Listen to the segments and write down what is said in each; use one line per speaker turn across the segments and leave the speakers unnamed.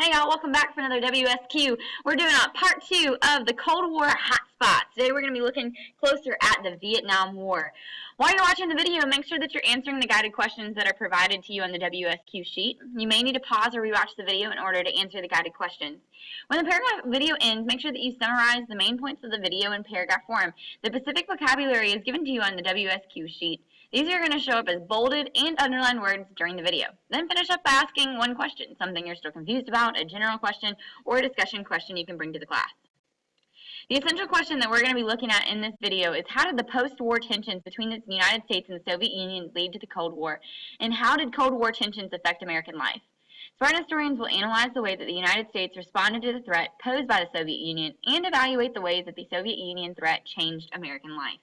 Hey y'all, welcome back for another WSQ. We're doing part 2 of the Cold War hotspots. Today we're going to be looking closer at the Vietnam War. While you're watching the video, make sure that you're answering the guided questions that are provided to you on the WSQ sheet. You may need to pause or rewatch the video in order to answer the guided questions. When the paragraph video ends, make sure that you summarize the main points of the video in paragraph form. The specific vocabulary is given to you on the WSQ sheet. These are going to show up as bolded and underlined words during the video. Then finish up by asking one question, something you're still confused about, a general question, or a discussion question you can bring to the class. The essential question that we're going to be looking at in this video is how did the post-war tensions between the United States and the Soviet Union lead to the Cold War, and how did Cold War tensions affect American life? Smart historians will analyze the way that the United States responded to the threat posed by the Soviet Union and evaluate the ways that the Soviet Union threat changed American life.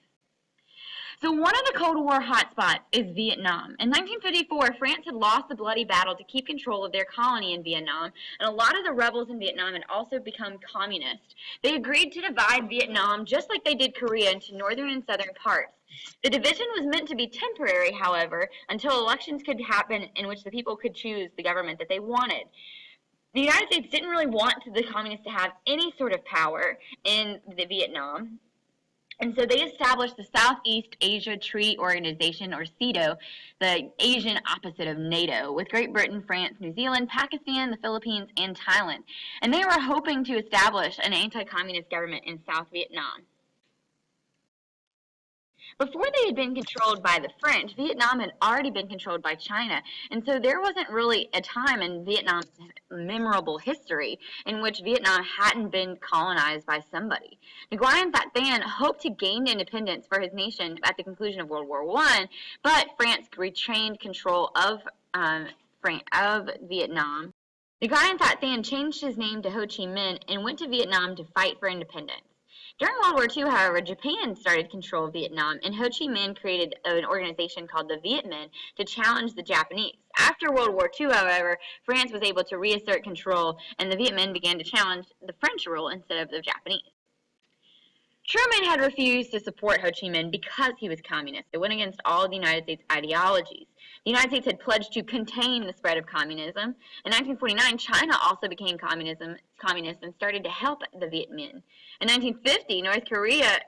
So one of the Cold War hotspots is Vietnam. In 1954, France had lost the bloody battle to keep control of their colony in Vietnam, and a lot of the rebels in Vietnam had also become communist. They agreed to divide Vietnam just like they did Korea into northern and southern parts. The division was meant to be temporary, however, until elections could happen in which the people could choose the government that they wanted. The United States didn't really want the communists to have any sort of power in Vietnam. And so they established the Southeast Asia Treaty Organization, or SEATO, the Asian opposite of NATO, with Great Britain, France, New Zealand, Pakistan, the Philippines, and Thailand. And they were hoping to establish an anti-communist government in South Vietnam. Before they had been controlled by the French, Vietnam had already been controlled by China, and so there wasn't really a time in Vietnam's memorable history in which Vietnam hadn't been colonized by somebody. Nguyen Phat Thanh hoped to gain independence for his nation at the conclusion of World War I, but France retained control of Vietnam. Nguyen Phat Thanh changed his name to Ho Chi Minh and went to Vietnam to fight for independence. During World War II, however, Japan started control of Vietnam, and Ho Chi Minh created an organization called the Viet Minh to challenge the Japanese. After World War II, however, France was able to reassert control, and the Viet Minh began to challenge the French rule instead of the Japanese. Truman had refused to support Ho Chi Minh because he was communist. It went against all of the United States ideologies. The United States had pledged to contain the spread of communism. In 1949, China also became communist and started to help the Viet Minh. In 1950, North Korea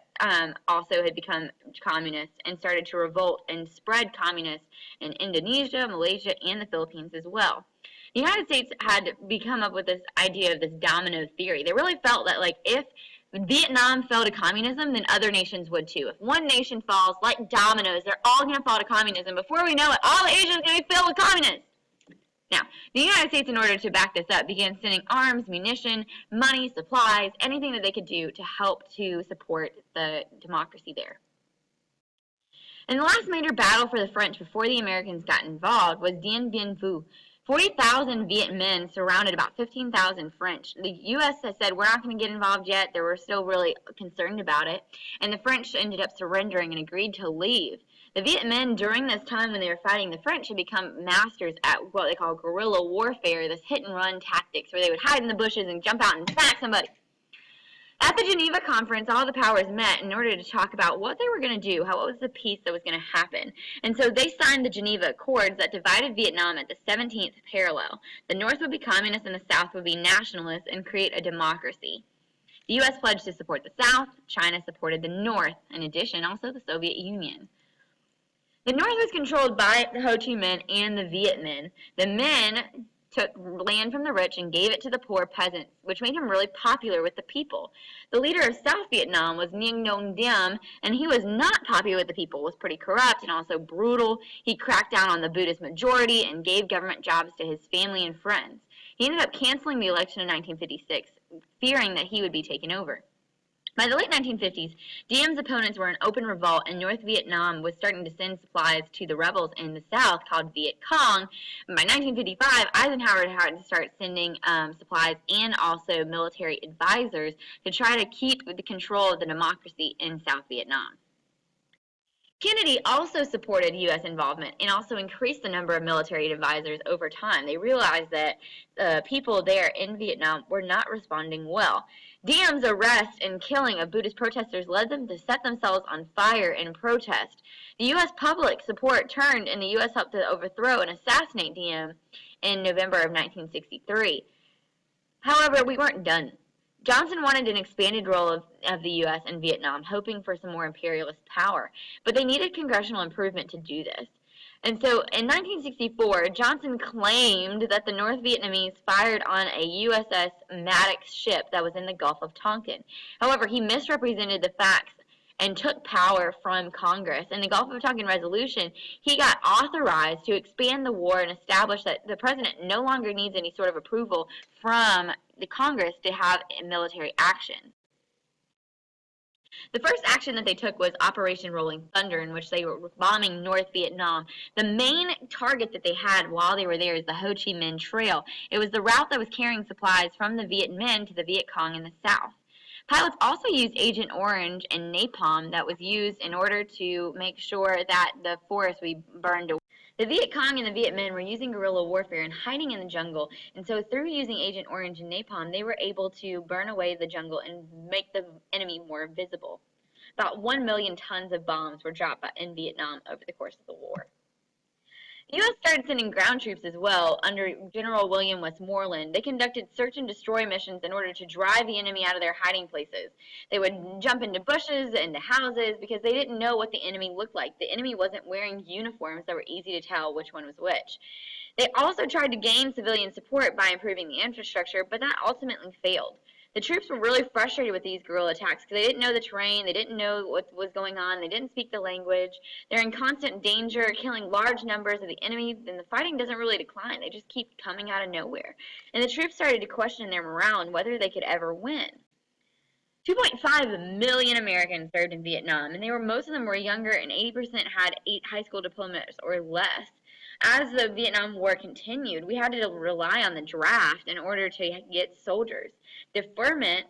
also had become communist and started to revolt and spread communists in Indonesia, Malaysia, and the Philippines as well. The United States had come up with this idea of this domino theory. They really felt that, like, if Vietnam fell to communism, then other nations would too. If one nation falls, like dominoes, they're all going to fall to communism. Before we know it, all of Asia is going to be filled with communists. Now, the United States, in order to back this up, began sending arms, munition, money, supplies, anything that they could do to help to support the democracy there. And the last major battle for the French before the Americans got involved was Dien Bien Phu. 40,000 Viet Minh surrounded about 15,000 French. The U.S. has said, we're not going to get involved yet. They were still really concerned about it. And the French ended up surrendering and agreed to leave. The Viet Minh, during this time when they were fighting the French, had become masters at what they call guerrilla warfare, this hit-and-run tactics where they would hide in the bushes and jump out and smack somebody. At the Geneva Conference, all the powers met in order to talk about what they were going to do, what was the peace that was going to happen. And so they signed the Geneva Accords that divided Vietnam at the 17th parallel. The North would be communist and the South would be nationalist and create a democracy. The U.S. pledged to support the South. China supported the North. In addition, also the Soviet Union. The North was controlled by the Ho Chi Minh and the Viet Minh. The Minh took land from the rich and gave it to the poor peasants, which made him really popular with the people. The leader of South Vietnam was Nguyen Dong Diem, and he was not popular with the people, was pretty corrupt and also brutal. He cracked down on the Buddhist majority and gave government jobs to his family and friends. He ended up canceling the election in 1956, fearing that he would be taken over. By the late 1950s, Diem's opponents were in open revolt, and North Vietnam was starting to send supplies to the rebels in the South called Viet Cong. By 1955, Eisenhower had to start sending supplies and also military advisors to try to keep the control of the democracy in South Vietnam. Kennedy also supported U.S. involvement and also increased the number of military advisors over time. They realized that people there in Vietnam were not responding well. Diem's arrest and killing of Buddhist protesters led them to set themselves on fire in protest. The U.S. public support turned, and the U.S. helped to overthrow and assassinate Diem in November of 1963. However, we weren't done. Johnson wanted an expanded role of the U.S. in Vietnam, hoping for some more imperialist power, but they needed congressional improvement to do this. And so in 1964, Johnson claimed that the North Vietnamese fired on a USS Maddox ship that was in the Gulf of Tonkin. However, he misrepresented the facts and took power from Congress. In the Gulf of Tonkin resolution, he got authorized to expand the war and establish that the president no longer needs any sort of approval from the Congress to have military action. The first action that they took was Operation Rolling Thunder, in which they were bombing North Vietnam. The main target that they had while they were there is the Ho Chi Minh Trail. It was the route that was carrying supplies from the Viet Minh to the Viet Cong in the south. Pilots also used Agent Orange and napalm that was used in order to make sure that the forest would be burned away. The Viet Cong and the Viet Minh were using guerrilla warfare and hiding in the jungle, and so through using Agent Orange and napalm, they were able to burn away the jungle and make the enemy more visible. About 1 million tons of bombs were dropped in Vietnam over the course of the war. The U.S. started sending ground troops as well under General William Westmoreland. They conducted search and destroy missions in order to drive the enemy out of their hiding places. They would jump into bushes, into houses, because they didn't know what the enemy looked like. The enemy wasn't wearing uniforms that were easy to tell which one was which. They also tried to gain civilian support by improving the infrastructure, but that ultimately failed. The troops were really frustrated with these guerrilla attacks because they didn't know the terrain, they didn't know what was going on, they didn't speak the language. They're in constant danger, killing large numbers of the enemy, and the fighting doesn't really decline. They just keep coming out of nowhere. And the troops started to question their morale and whether they could ever win. 2.5 million Americans served in Vietnam, and most of them were younger, and 80% had 8 high school diplomas or less. As the Vietnam War continued, we had to rely on the draft in order to get soldiers. Deferment,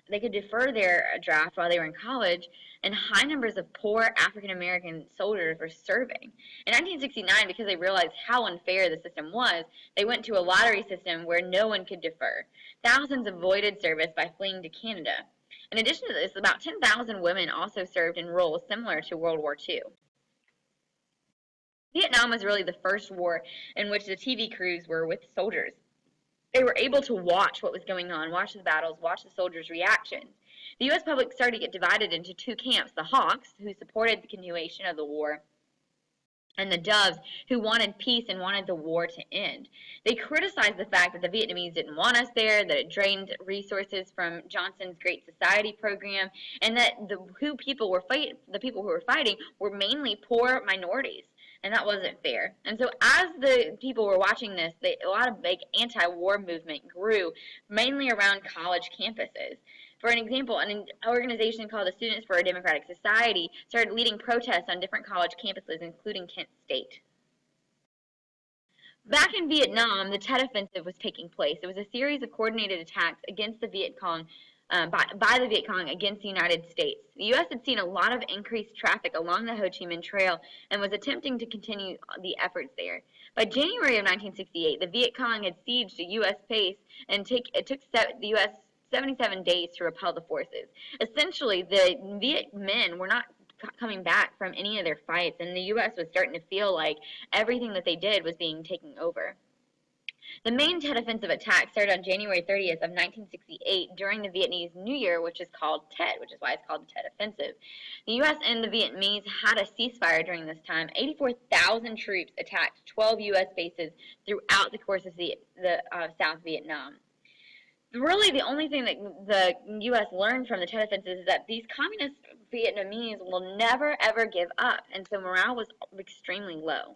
they could defer their draft while they were in college, and high numbers of poor African American soldiers were serving. In 1969, because they realized how unfair the system was, they went to a lottery system where no one could defer. Thousands avoided service by fleeing to Canada. In addition to this, about 10,000 women also served in roles similar to World War II. Vietnam was really the first war in which the TV crews were with soldiers. They were able to watch what was going on, watch the battles, watch the soldiers' reactions. The U.S. public started to get divided into 2 camps, the Hawks, who supported the continuation of the war, and the Doves, who wanted peace and wanted the war to end. They criticized the fact that the Vietnamese didn't want us there, that it drained resources from Johnson's Great Society program, and that the people who were fighting were mainly poor minorities. And that wasn't fair. And so as the people were watching this, a lot of big anti-war movement grew, mainly around college campuses. For an example, an organization called the Students for a Democratic Society started leading protests on different college campuses, including Kent State. Back in Vietnam, the Tet Offensive was taking place. It was a series of coordinated attacks against the Viet Cong, by the Viet Cong against the United States. The U.S. had seen a lot of increased traffic along the Ho Chi Minh Trail and was attempting to continue the efforts there. By January of 1968, the Viet Cong had sieged a U.S. base, and it took the U.S. 77 days to repel the forces. Essentially, the Viet Minh were not coming back from any of their fights, and the U.S. was starting to feel like everything that they did was being taken over. The main Tet Offensive attack started on January 30th of 1968 during the Vietnamese New Year, which is called Tet, which is why it's called the Tet Offensive. The U.S. and the Vietnamese had a ceasefire during this time. 84,000 troops attacked 12 U.S. bases throughout the course of the South Vietnam. Really, the only thing that the U.S. learned from the Tet Offensive is that these communist Vietnamese will never, ever give up, and so morale was extremely low.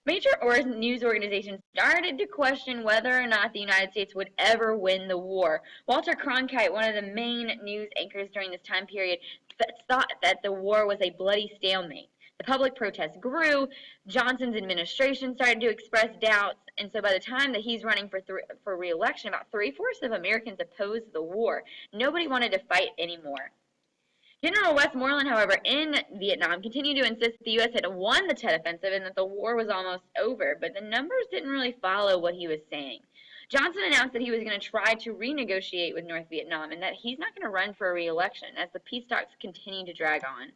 Major news organizations started to question whether or not the United States would ever win the war. Walter Cronkite, one of the main news anchors during this time period, thought that the war was a bloody stalemate. The public protest grew, Johnson's administration started to express doubts, and so by the time that he's running for re-election, about 3/4 of Americans opposed the war. Nobody wanted to fight anymore. General Westmoreland, however, in Vietnam, continued to insist that the U.S. had won the Tet Offensive and that the war was almost over, but the numbers didn't really follow what he was saying. Johnson announced that he was going to try to renegotiate with North Vietnam and that he's not going to run for a re-election as the peace talks continue to drag on.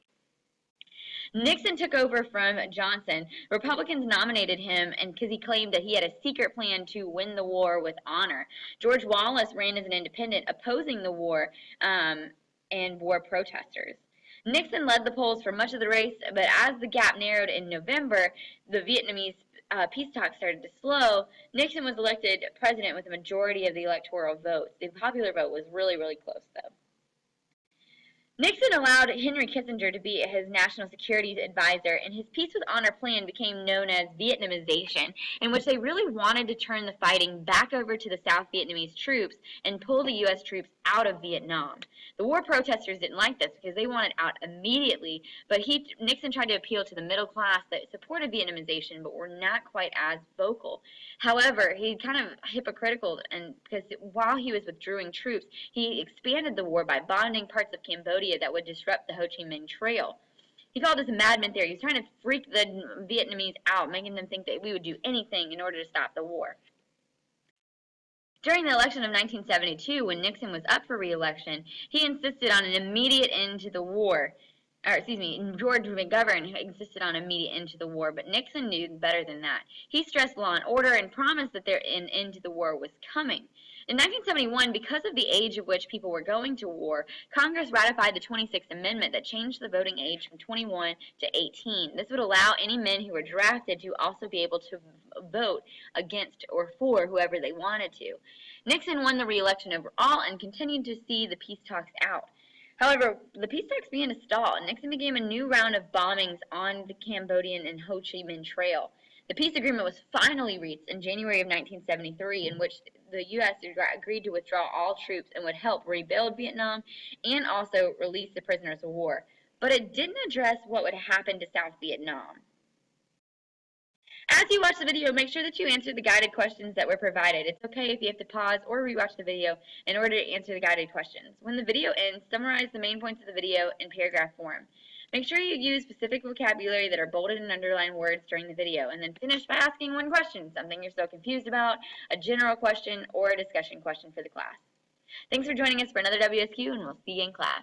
Nixon took over from Johnson. Republicans nominated him and because he claimed that he had a secret plan to win the war with honor. George Wallace ran as an independent, opposing the war and war protesters. Nixon led the polls for much of the race, but as the gap narrowed in November, the Vietnamese peace talks started to slow. Nixon was elected president with a majority of the electoral votes. The popular vote was really, really close, though. Nixon allowed Henry Kissinger to be his national security advisor, and his peace with honor plan became known as Vietnamization, in which they really wanted to turn the fighting back over to the South Vietnamese troops and pull the U.S. troops out of Vietnam. The war protesters didn't like this because they wanted out immediately, but Nixon tried to appeal to the middle class that supported Vietnamization but were not quite as vocal. However, he kind of hypocritical, and because while he was withdrawing troops, he expanded the war by bonding parts of Cambodia that would disrupt the Ho Chi Minh Trail. He called this a madman theory. He was trying to freak the Vietnamese out, making them think that we would do anything in order to stop the war. During the election of 1972, when Nixon was up for re-election, he insisted on an immediate end to the war. George McGovern insisted on immediate end to the war, but Nixon knew better than that. He stressed law and order and promised that an end to the war was coming. In 1971, because of the age at which people were going to war, Congress ratified the 26th Amendment that changed the voting age from 21 to 18. This would allow any men who were drafted to also be able to vote against or for whoever they wanted to. Nixon won the re-election overall and continued to see the peace talks out. However, the peace talks began to stall, and Nixon began a new round of bombings on the Cambodian and Ho Chi Minh Trail. The peace agreement was finally reached in January of 1973, in which the U.S. agreed to withdraw all troops and would help rebuild Vietnam and also release the prisoners of war. But it didn't address what would happen to South Vietnam. As you watch the video, make sure that you answer the guided questions that were provided. It's okay if you have to pause or rewatch the video in order to answer the guided questions. When the video ends, summarize the main points of the video in paragraph form. Make sure you use specific vocabulary that are bolded and underlined words during the video, and then finish by asking one question, something you're still confused about, a general question, or a discussion question for the class. Thanks for joining us for another WSQ, and we'll see you in class.